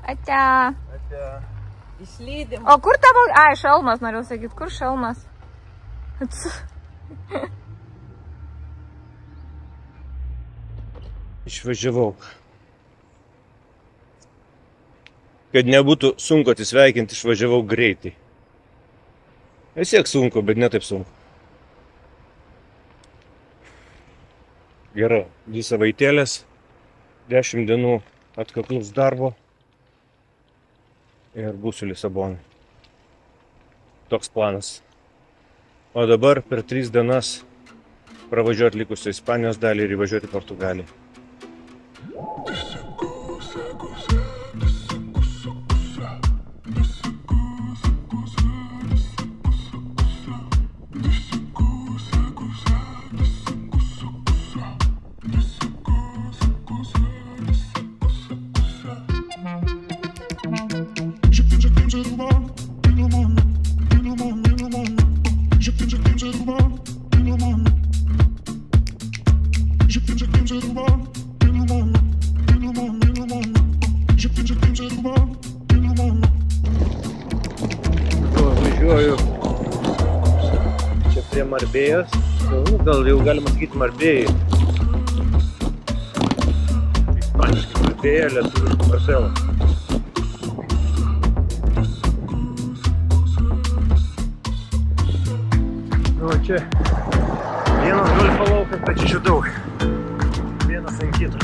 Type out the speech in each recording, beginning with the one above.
Atia. Išlydim. O kur tavo... Ai, šalmas, norėjau sakyti. Kur šalmas? Išvažiavau. Kad nebūtų sunku atsisveikinti, išvažiavau greitai. Vis tiek sunku, bet ne taip sunku. Gerai, 2 savaitėlės, 10 dienų atkaklus darbo ir būsiu Lisabonai. Toks planas. O dabar per 3 dienas pravažiuoti likusią Ispanijos dalį ir įvažiuoti į Portugaliją. Važiuoju čia prie Marbėjos, gal jau galima sakyti Marbėjai. Ispaniškai Marbėja, lietuviškai Marcelo. O čia vienas golfo laukas, bet čia daug. Vienas ant kito.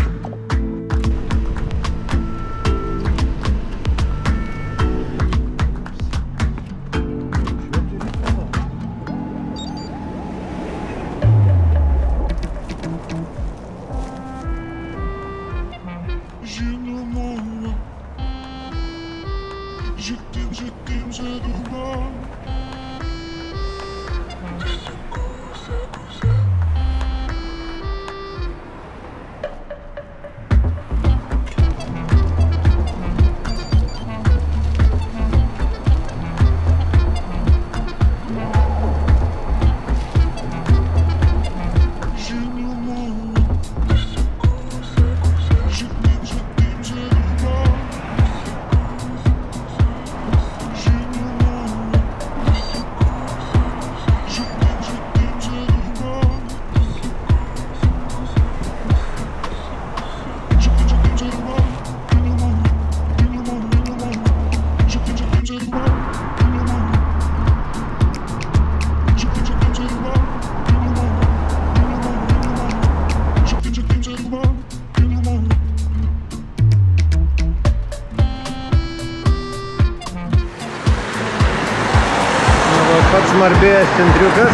Pats Marbėjos centriukas,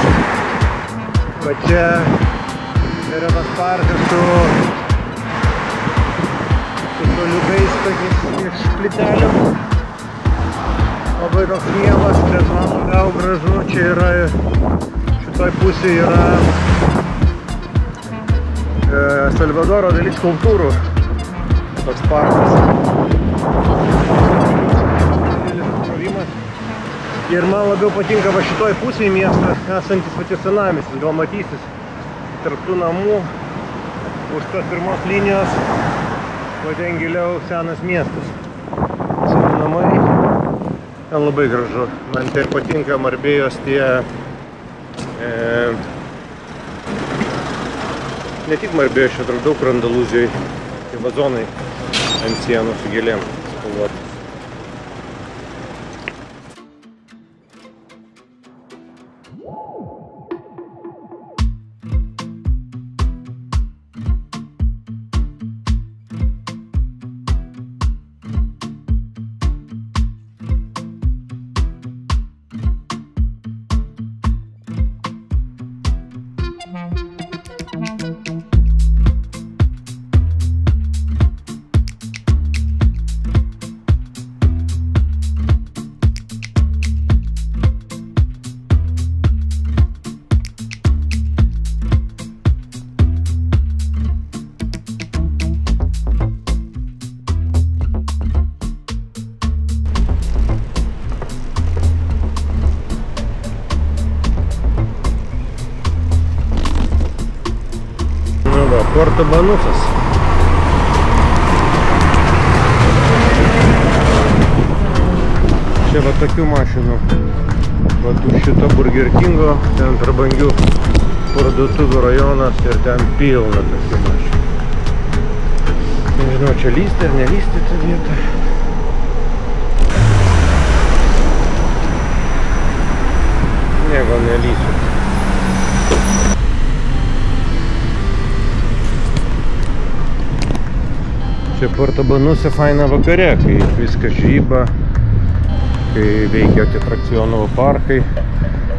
o čia yra tas parkas su suoliukais tokiais iš plytelių. Labai toks mielas, bet man gal gražu, čia yra, šitoj pusėje yra Salvadoro dalis skulptūrų, toks parkas. Ir man labiau patinka va šitoj pusėje miestas, esantis pati senamiestis, gal matysis tarp tų namų, už tos pirmos linijos, o ten giliau senas miestas. Seni namai, ten labai gražu. Man tai patinka Marbėjos tie, ne tik Marbėjos, čia daug Andalūzijoj, tie vazonai ant sienų su gėlėm spalvoti. Porto Banusas. Čia va tokių mašinų. Va šito Burger Kingo, ten prabangių parduotuvių rajonas ir ten pilna tokių mašinų. Nežinau, čia lysti ar nelysti tą vietą. Ne, gal nelysiu. Čia Porto Banuse faina vakare, kai viskas žyba, kai veikia atrakcionų parkai.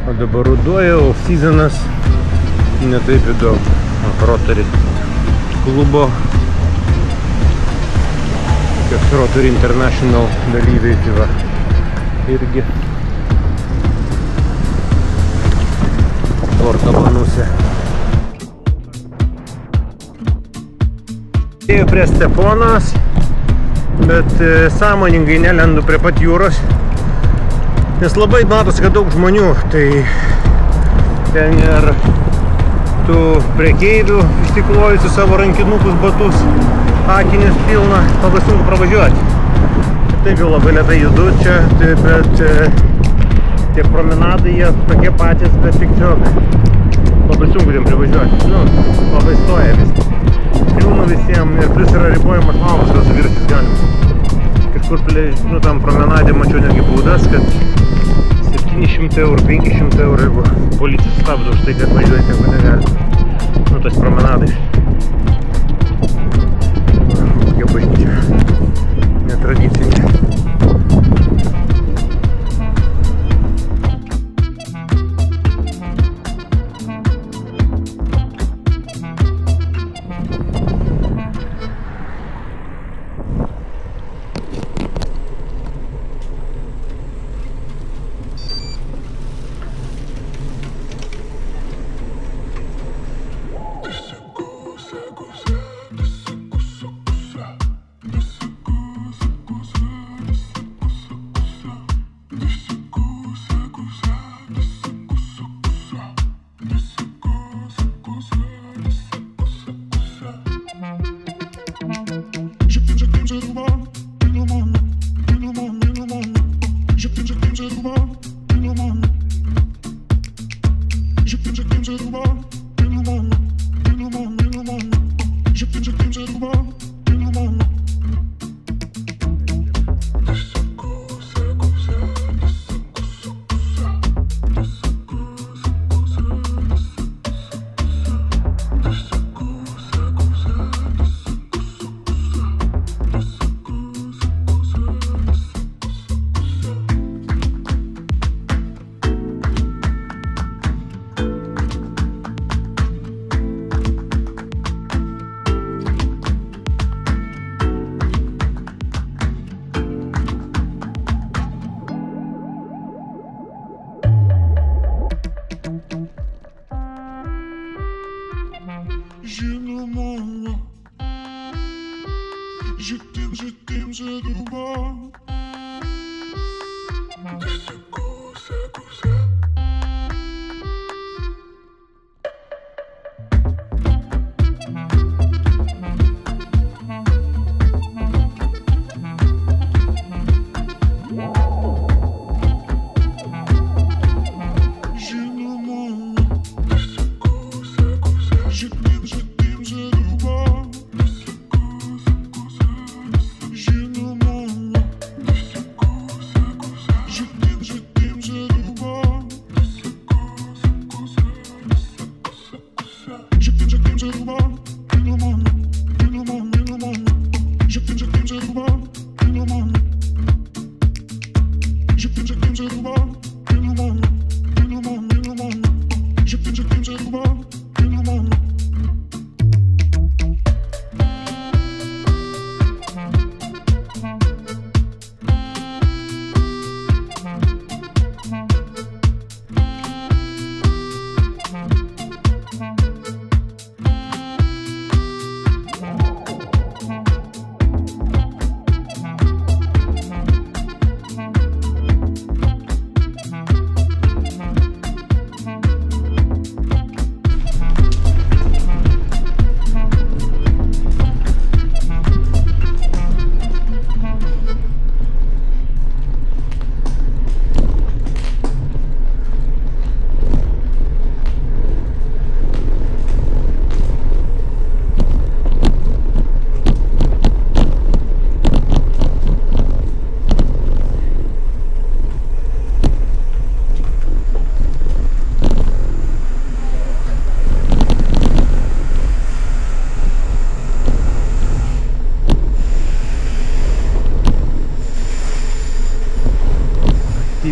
O dabar ruduo jau sezonas netaip įdomu. Rotary klubo, kaip Rotary International dalyviai, tai va, irgi Porto Banuse. Ėjau prie Steponos, bet sąmoningai nelendu prie pat jūros, nes labai matosi, kad daug žmonių, tai ten ir tų prekeivių išsiklojusių savo rankinukus, batus, akinius pilna, labai sunku pravažiuoti. Taip jau labai lėtai judu čia, bet tie promenadai jie tokie patys, bet tik tiesiog labai sunku tiem privažiuoti. Nu, labai stoja viskas. Pilna visiems ir plus yra ribojamas valandas, kad su viršys galima. Kažkur, nu, tam promenadė mačiau netgi būdas, kad 700 eurų, 500 eurų, jeigu policija stabdo už tai, kad važiuoti jeigu negali. Nu, tas promenadai. Kokia bažnyčia. Netradicinė.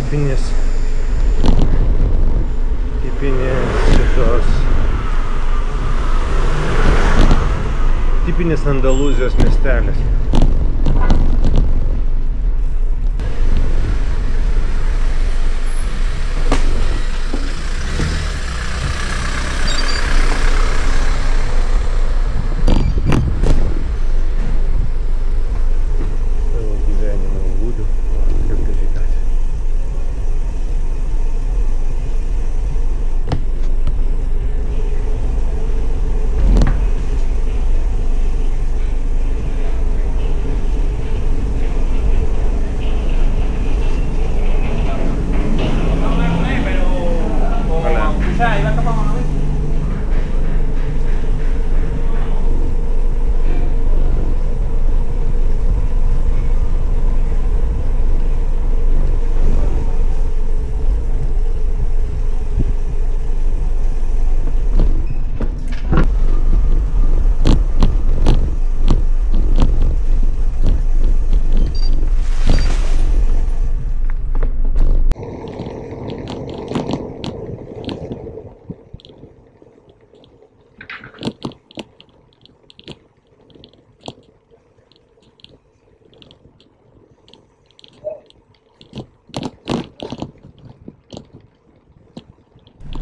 tipinis šitos tipinis Andalūzijos miestelis.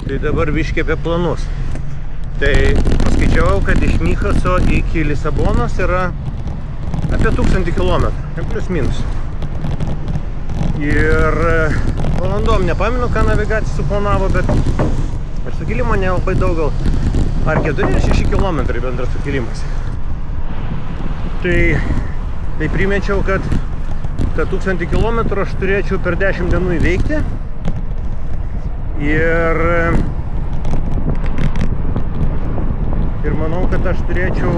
Tai dabar biškį apie planus. Tai paskaičiavau, kad iš Mykoso iki Lisabonos yra apie 1000 km, plius minus. Ir valandom nepamenu, ką navigacija suplanavo, bet ir sukilimo nelabai daug, gal ar 4 ar 6 km bendras sukilimas. Tai primečiau, kad tą 1000 km aš turėčiau per 10 dienų įveikti. Ir manau, kad aš turėčiau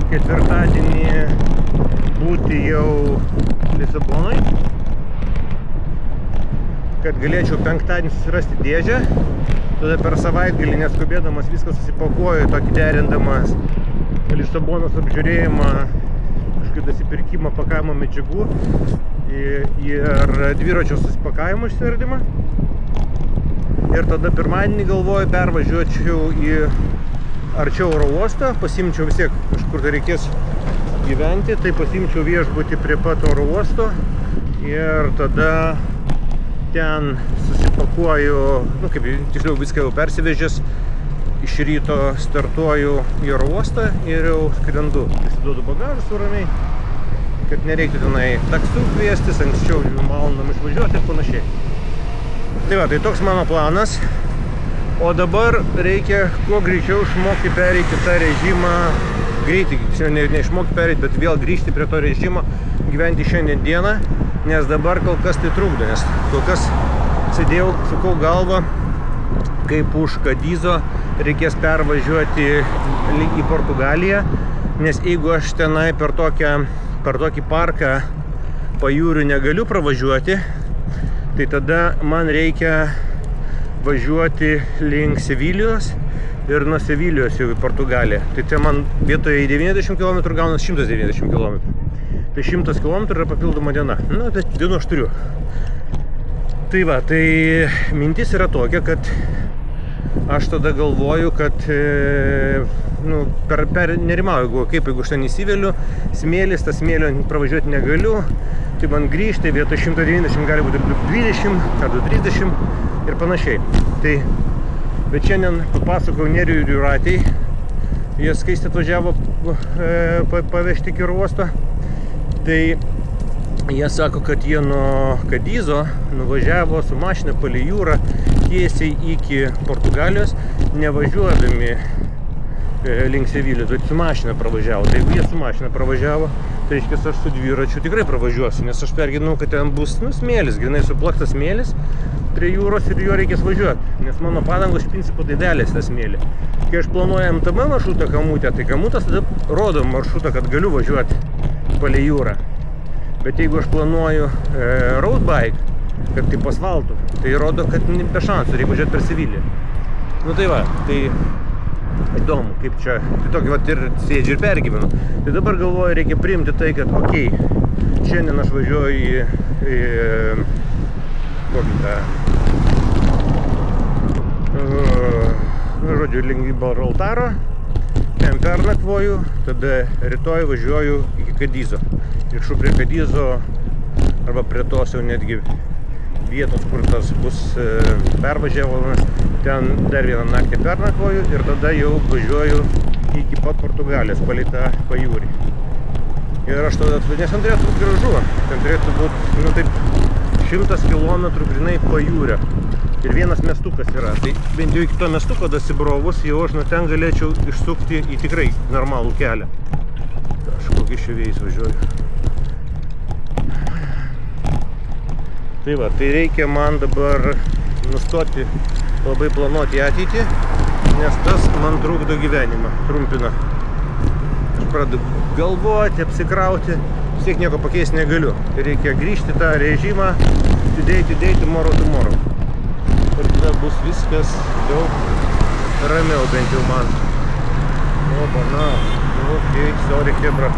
ketvirtadienį būti jau Lisabonoj, kad galėčiau penktadienį susirasti dėžę, tada per savaitgalį neskubėdamas viską susipakuoju, tokį derindamas Lisabonos apžiūrėjimą, kažkokį dasipirkimą pakavimo medžiagų ir dviračio susipakavimo išsiardymą. Ir tada pirmadienį galvoju pervažiuočiau į arčiau oro uostą, pasimčiau vis tiek kažkur tai reikės gyventi, tai pasimčiau viešbutį prie pat oro uosto ir tada ten susipakuoju, kaip tiksliau viską jau persivežęs, iš ryto startuoju į oro uostą ir jau skrendu. Pasiduodu bagažą su ramiai, kad nereiktų tenai taksų kviestis, anksčiau valandom išvažiuoti ir panašiai. Tai va, tai toks mano planas, o dabar reikia kuo greičiau išmokti pereiti tą režimą, greitai, ne išmokti pereiti, bet vėl grįžti prie to režimo, gyventi šiandien dieną, nes dabar kol kas tai trukdo, nes kol kas sėdėjau, sukau galvą, kaip už Kadizo reikės pervažiuoti į Portugaliją, nes jeigu aš tenai per tokį parką pajūrių negaliu pravažiuoti, tai tada man reikia važiuoti link Sevilijos ir nuo Sevilijos jau į Portugaliją. Tai čia man vietoje 90 km gaunas 190 km. Tai 100 km yra papildoma diena. Na, tai dienų aš turiu. Tai va, tai mintis yra tokia, kad aš tada galvoju, kad nerimauju, jeigu aš ten įsiveliu, smėlis, tas smėlio pravažiuoti negaliu, tai man grįžti vietoj 190 gali būti 20 ar 30 ir panašiai. Tai, bet šiandien papasakau Nerijui ir Jūratei, jie skaisti atvažiavo pavežti iki oro uosto, tai jie sako, kad jie nuo Kadizo nuvažiavo su mašina palei jūrą tiesiai iki Portugalijos, nevažiuodami link Sevilijos, bet su mašina pravažiavo. Tai jeigu jie su mašina pravažiavo, tai reiškia, aš su dviračiu tikrai pravažiuosiu, nes aš perginau, kad ten bus smėlis, grinai suplaktas smėlis prie jūros ir juo reikės važiuoti, nes mano padangos iš principo tai dėlės tą smėlį. Kai aš planuoju MTB maršrutą Kamutę, tai Kamutas tada rodo maršrutą, kad galiu važiuoti palei jūrą. Bet jeigu aš planuoju road bike, kad taip asfaltu, tai rodo, kad be šansų reikia važiuoti per Seviliją. Nu tai va, tai įdomu, kaip čia, tai tokį vat ir sėdžiu ir pergyvenu. Tai dabar galvoju, reikia priimti tai, kad okei, šiandien aš važiuoju į kažkokį tą. Žodžiu, link Gibraltaro, ten pernakvoju, tada rytoj važiuoju iki Kadizo. Grįžtu prie Kadizo, arba prie tos jau netgi vietos, kur tas bus pervažiavimas, ten dar vieną naktį pernakvoju ir tada jau važiuoju iki pat Portugalijos, palei tą pajūrį. Ir aš tada, nes ten turėtų būti gražu, ten turėtų būti, nu taip, 100 kilometrų grinai pajūrio. Ir vienas miestukas yra. Tai bent jau iki to miestuko dasibrovus, jau aš nuo ten galėčiau išsukti į tikrai normalų kelią. Kažkokį šiuvėjais važiuoju. Tai va, tai reikia man dabar nustoti labai planuoti ateitį, nes tas man trukdo gyvenimą, trumpina. Aš pradedu galvoti, apsikrauti, vis tiek nieko pakeisti negaliu. Tai reikia grįžti tą režimą, today, tomorrow. Ir tada bus viskas daug ramiau, bent jau man. Opa, na, okei, sorry, Hebra.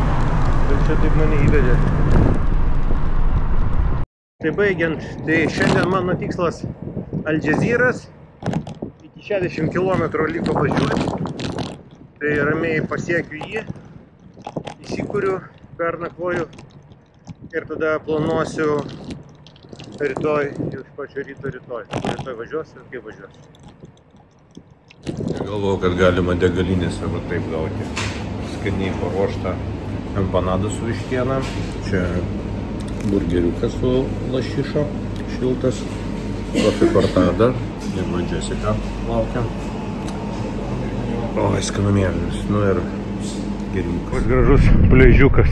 Ir čia taip mane įvedė. Tai baigiant, tai šiandien mano tikslas Aldžeziras. Iki 60 km liko važiuoti. Tai ramiai pasiekiu jį, įsikuriu, pernakvoju ir tada planuosiu rytoj, jau iš pačio ryto rytoj. Rytoj važiuosiu ir kaip važiuosiu. Galvojau, kad galima degalinėse va taip gauti skaniai paruoštą empanadą su vištiena. Čia burgeriukas su lašišo, šiltas. Kofi kortada, jeigu Jessica laukia. Oi, skanumėlis, nu ir geriukas. Koks gražus pliažiukas.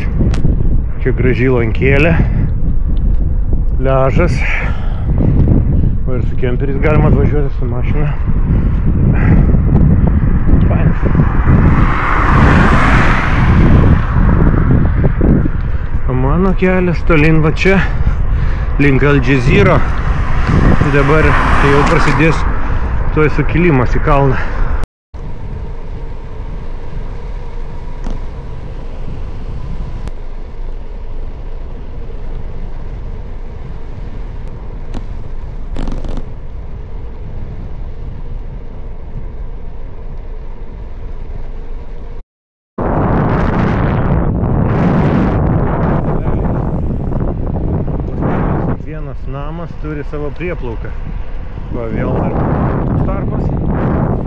Čia graži lankėlė. Pliažas. O ir su kemperiais galima atvažiuoti su mašina. Fainas. O mano kelias tolyn va čia, link Aldžeziro. Dabar jau prasidės tuoj sukilimas į kalną. Namas turi savo prieplauką. Va, vėl dar tarpas,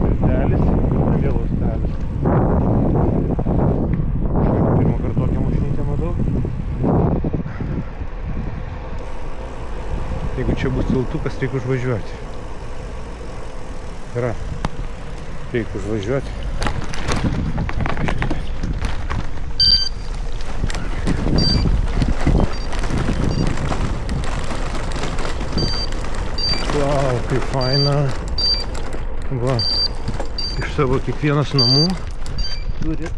ustelis, vėl ustelis. Pirmą kartą tokią mašinytę matau. Jeigu čia bus tiltukas, reikia užvažiuoti. Yra. Reikia užvažiuoti. Vau, kaip faina. Va, iš savo kiekvienas namų turi.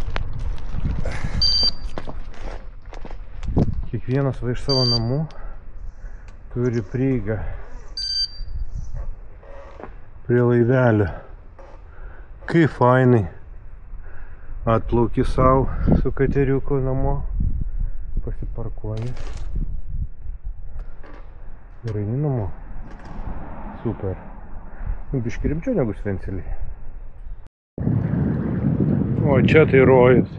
Kiekvienas va iš savo namų turi prieigą prie laivelio. Kaip fainai. Atplauki savo su kateriuku namo, pasiparkuoji ir eini namo. Super. Biški rimčiau negu Svenceliai. O čia tai rojus.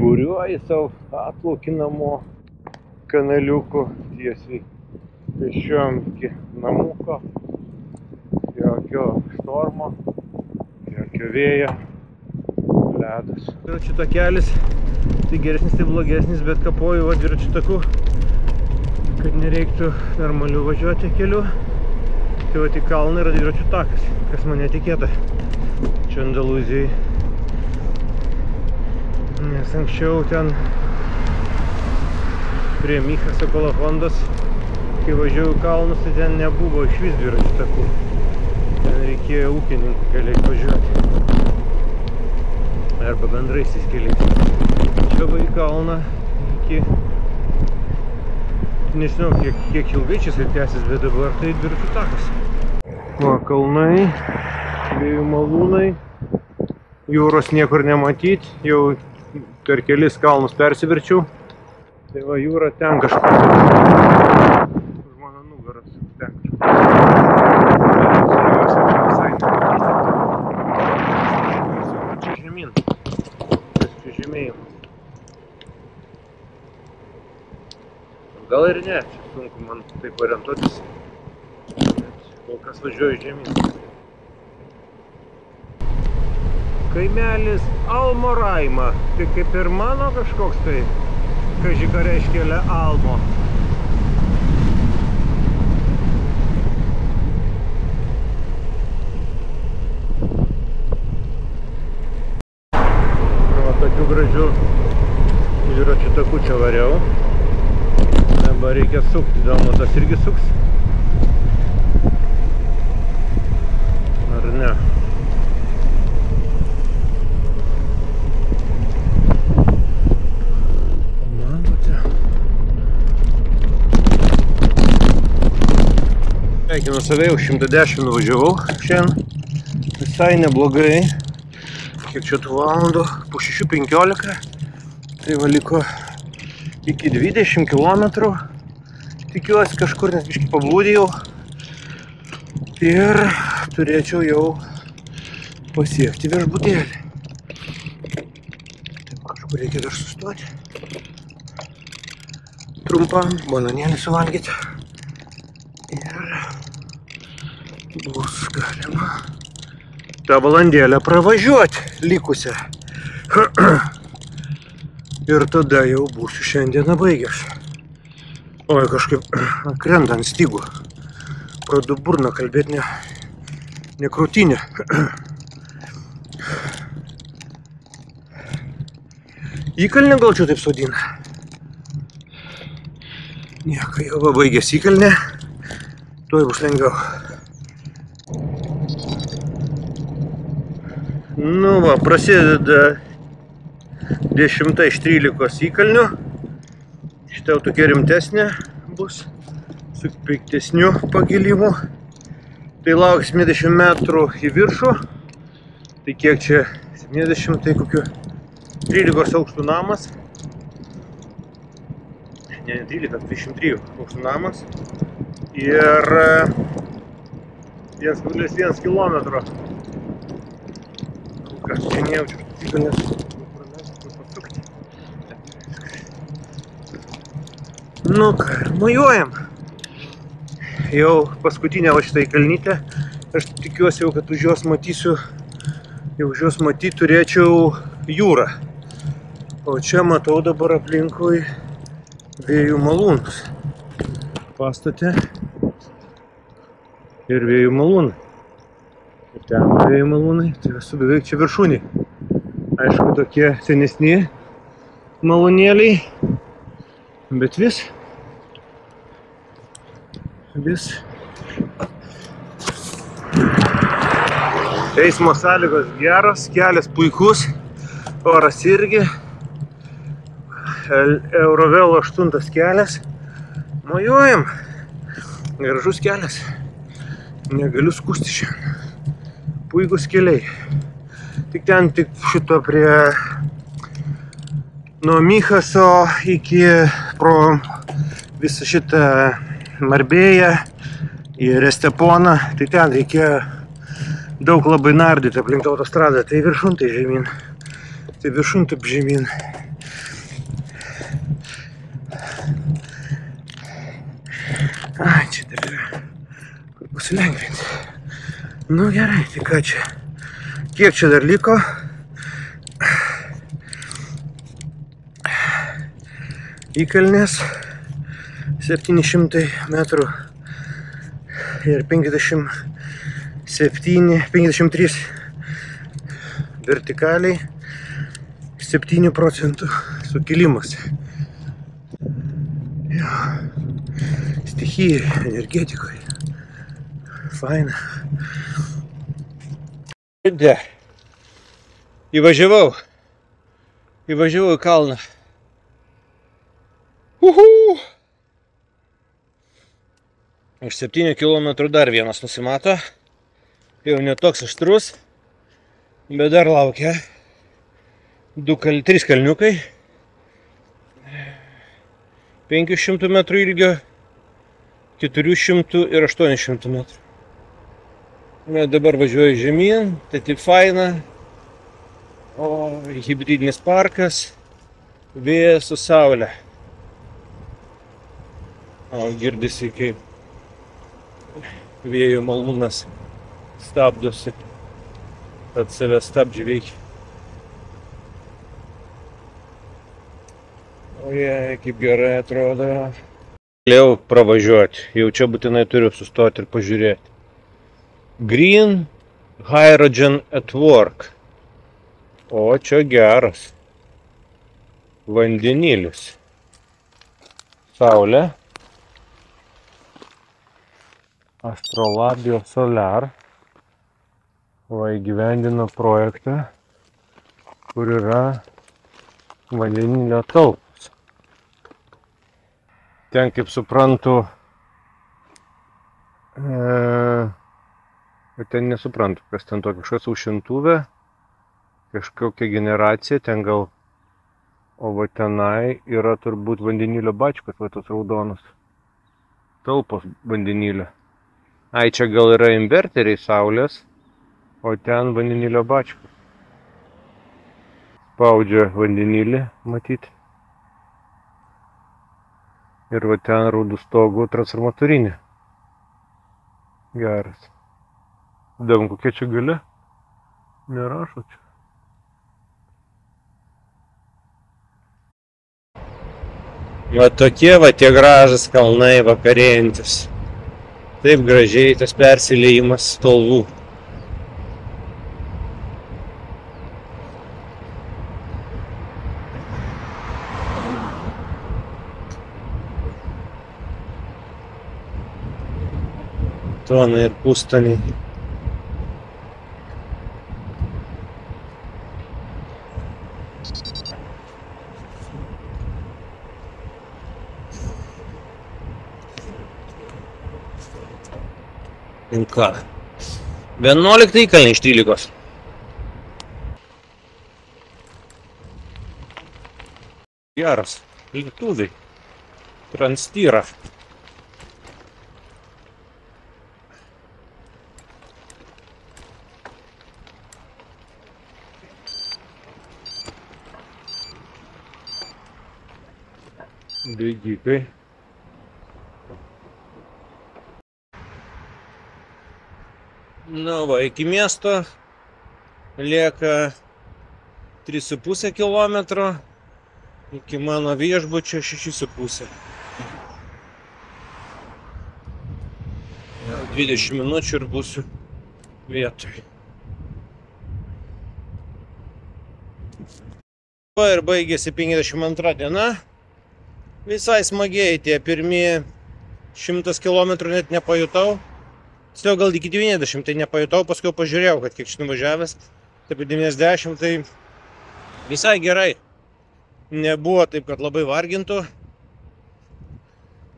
Būriuoji savo, atplauki namo kanaliuku tiesiai pešiom iki namuko. Jokio štormo, jokio vėjo, ledas. Dviračių takelis, tai geresnis, tai blogesnis, bet kapoju va dviračių taku, kad nereiktų normalių važiuoti keliu. Tai va, į kalną yra dviračių takas, kas man netikėta čia Andalūzijai. Nes anksčiau ten prie Michaso Kolafondos, kai važiavau į kalnus, tai ten nebuvo iš vis dviračių takų. Ten reikėjo ūkininkų keliais važiuoti. Arba bendraisiais keliais. Čia va į kalną iki... Nežinau, kiek ilgai čia tęsis, bet dabar tai dviračių takas. Va, kalnai, vėjų malūnai, jūros niekur nematyti, jau per kelis kalnus persiverčiau. Tai va, jūra ten kažkur. Už mano mano nugaros ten čia žemyn. Čia žemėjimas. Gal ir ne, čia sunku man taip orientuotis. Bet kol kas važiuoju žemyn. Kaimelis Almoraima. Tai kaip ir mano kažkoks tai, kaži ką reiškia Almo. Tokių gražių dviračių takų čia variau. Dabar reikia sukti, įdomu, tas irgi suks. Ar ne? Matote? Sveikinu save, jau 110 nuvažiavau šiandien. Visai neblogai. Kiek čia tų valandų? Po 6:15. Tai va liko iki 20 km. Tikiuosi kažkur, nes biškį pablūdėjau. Ir turėčiau jau pasiekti viešbutėlį. Taip, kažkur reikia dar sustoti. Trumpam bananėlį suvalgyti. Ir bus galima tą valandėlę pravažiuoti likusią. Ir tada jau būsiu šiandieną baigęs. Oi, kažkaip krenta ant stygų. Pradedu burną kalbėti, ne krūtinė. Įkalnė gal čia taip sodina. Nieko, jau baigęs įkalnė. Tuoj bus lengviau. Nu va, prasideda 10 iš 13 įkalnių. Šitą jau tokia rimtesnė bus, su piktesniu pagilimu. Tai lauks 70 metrų į viršų. Tai kiek čia 70, tai kokiu 13 aukštų namas. Ne 13, 23 aukštų namas. Ir 1,1 kilometro. Kas čia nejaučiu, įkalnės pasukti. Nu ką, mojuojam. Jau paskutinė va šitą įkalnytę. Aš tikiuosi jau, kad už jos matysiu, jau už jos matyti turėčiau jūrą. O čia matau dabar aplinkui vėjų malūnus. Pastate ir vėjų malūnai. Ir ten vėjų malūnai, tai esu beveik čia viršūnį. Aišku, tokie senesni malūnėliai, bet vis eismo sąlygos geros, kelias puikus, oras irgi, Eurovelo 8 kelias, mojuojam, gražus kelias, negaliu skusti šiandien, puikus keliai, tik ten tik šito prie nuo Michaso iki pro visą šitą Marbėją ir Esteponą, tai ten reikėjo daug labai nardyti aplink autostradą, tai viršun, tai žemyn, tai viršun, taip žemyn. Ai, čia dar yra, kur pasilengvinti. Nu gerai, tai ką čia, kiek čia dar liko? Įkalnės 700 metrų ir 53 vertikaliai, 7 procentų sukilimas. Jo, stichijai, energetikoje. Faina. Įvažiavau į kalną. Iš 7 km dar vienas nusimato. Jau netoks aštrus, bet dar laukia 3 kalniukai. 500 metrų ilgio 400 ir 800 metrų. Bet dabar važiuoju žemyn, tai taip faina. O hibridinis parkas, vėjas su saulė. O girdisi, kaip vėjo malūnas stabdosi, tad save stabdžiai veikia. Oje, kaip gerai atrodo. Galėjau pravažiuoti, jau čia būtinai turiu sustoti ir pažiūrėti. Green Hydrogen at Work. O čia geras. Vandenilis. Saulė. Astrolabio Solar. Va įgyvendino projektą, kur yra vandenilio talpos. Ten, kaip suprantu, ten nesuprantu, kas ten to, kažkas aušintuvė, kažkokia generacija, ten gal, o va tenai yra turbūt vandenilio bačkas, va tos raudonos, talpos vandenilio. Ai, čia gal yra inverteriai saulės, o ten vandenilio bačkas. Spaudžia vandenilį, matyti. Ir va ten raudų stogų transformatorinė. Geras. Įdomu, kokia čia galia? Nerašo čia. Va tokie va tie gražus kalnai vakarėjantis. Taip gražiai tas persiliejimas spalvų. Tonai ir pustoniai. Ką? 11 įkalniai iš 13. Geras. Lietuviai. Transtyra. Bėgikai. Na va, iki miesto lieka 3,5 kilometro, iki mano viešbučio 6,5. 20 minučių ir būsiu vietoj. Va ir baigėsi 52 diena. Visai smagiai tie pirmieji 100 km net nepajutau. Tiesiog gal iki 90 tai nepajutau, paskui pažiūrėjau, kad kiek čia nuvažiavęs. Taip 90 tai visai gerai. Nebuvo taip, kad labai vargintų.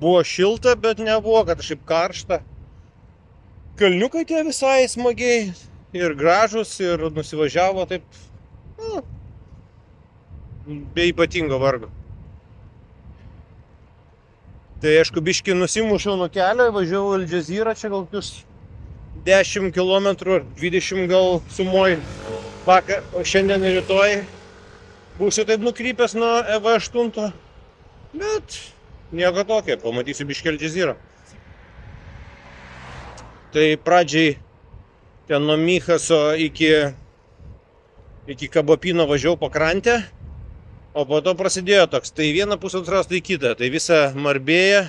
Buvo šilta, bet nebuvo, kad šiaip karšta. Kalniukai tie visai smagiai ir gražus ir nusivažiavo taip, nu, be ypatingo vargo. Tai aišku, biškį nusimušiau nuo kelio, važiavau Al Jazeera, čia gal kokius 10 km, 20 gal sumoj vakar, o šiandien ir rytoj būsiu taip nukrypęs nuo EV8, bet nieko tokio, pamatysiu biškį Al Jazeera. Tai pradžiai ten nuo Michaso iki Kabapino važiavau pakrantę, o po to prasidėjo toks, tai vieną pusantros, tai kitą, tai visą Marbėją,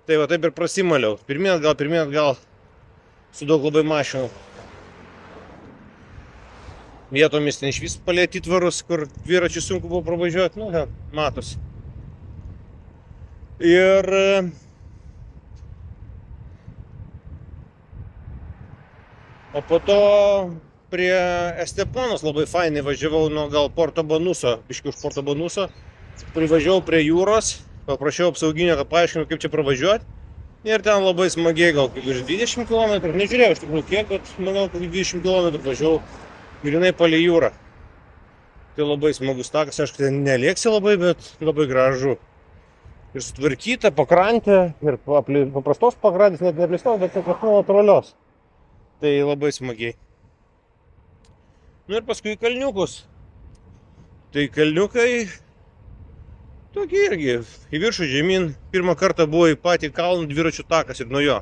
tai va taip ir prasimaliau. Pirmyn atgal, su daug labai mašinų. Vietomis ten iš vis palei atitvarus, kur dviračių sunku buvo pravažiuoti, nu, ten matosi. Ir o po to prie Esteponos labai fainai važiavau nuo gal Porto Banuso, biškį už Porto Banuso. Privažiavau prie jūros, paprašiau apsauginio, kad paaiškinu, kaip čia pravažiuoti. Ir ten labai smagiai, gal kaip virš 20 km, nežiūrėjau iš tikrųjų kiek, bet manau, kad 20 km važiavau grinai palei jūrą. Tai labai smagus takas, aišku, ten nelėksi labai, bet labai gražu. Ir sutvarkyta pakrantė, ir paprastos pakrantės, net neapleistos, bet tokios natūralios. Tai labai smagiai. Nu ir paskui kalniukus. Tai kalniukai tokie irgi, į viršų žemyn. Pirmą kartą buvo į patį kalną dviračių takas ir nuo jo.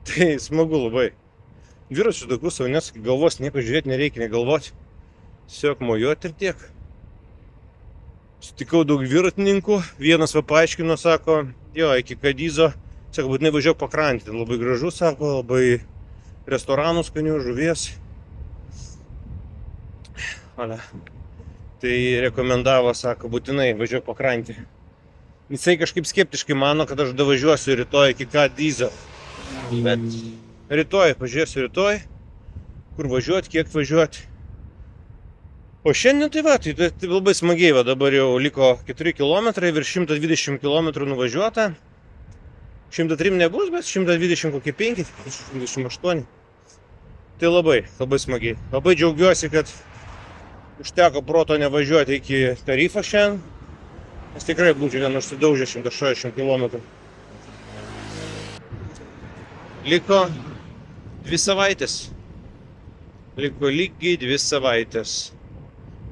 Tai smagu labai. Dviračių takus savo nes galvos nieko žiūrėti nereikia, negalvoti. Tiesiog mojuoti ir tiek. Sutikau daug dviratininkų. Vienas va paaiškino, sako, jo, iki Kadizo, sako, būtinai važiuok pakrantį. Ten labai gražu, sako, labai restoranų skanių, žuvies. Ale. Tai rekomendavo, sako, būtinai važiuok pakrantį. Jisai kažkaip skeptiškai mano, kad aš davažiuosiu rytoj iki Kadizo. Bet rytoj, pažiūrėsiu rytoj, kur važiuoti, kiek važiuoti. O šiandien tai va, tai labai smagiai, va, dabar jau liko 4 km, virš 120 km nuvažiuota. 103 nebus, bet 120 kokie 5, 128. Tai labai smagiai. Labai džiaugiuosi, kad užteko proto nevažiuoti iki Tarifo šiandien. Nes tikrai būčiau ten užsidaužę 160 km. Liko 2 savaitės. Liko lygiai 2 savaitės.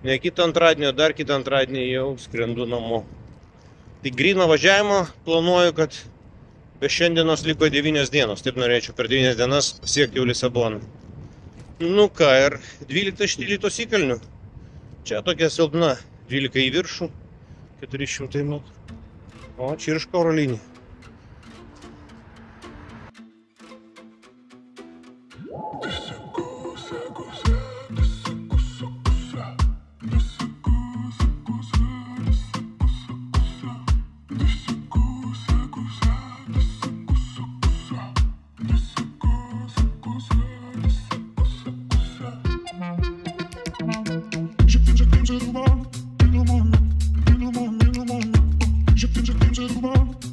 Ne kitą antradienį, dar kitą antradienį jau skrendu namo. Tai gryno važiavimo planuoju, kad be šiandienos liko 9 dienos. Taip norėčiau per 9 dienas pasiekti jau Lisaboną. Nu ką, ir 12 iš 13 įkalnių. Čia tokia silpna. 12 į viršų, 400 metrų. O Čirška oro linija. Je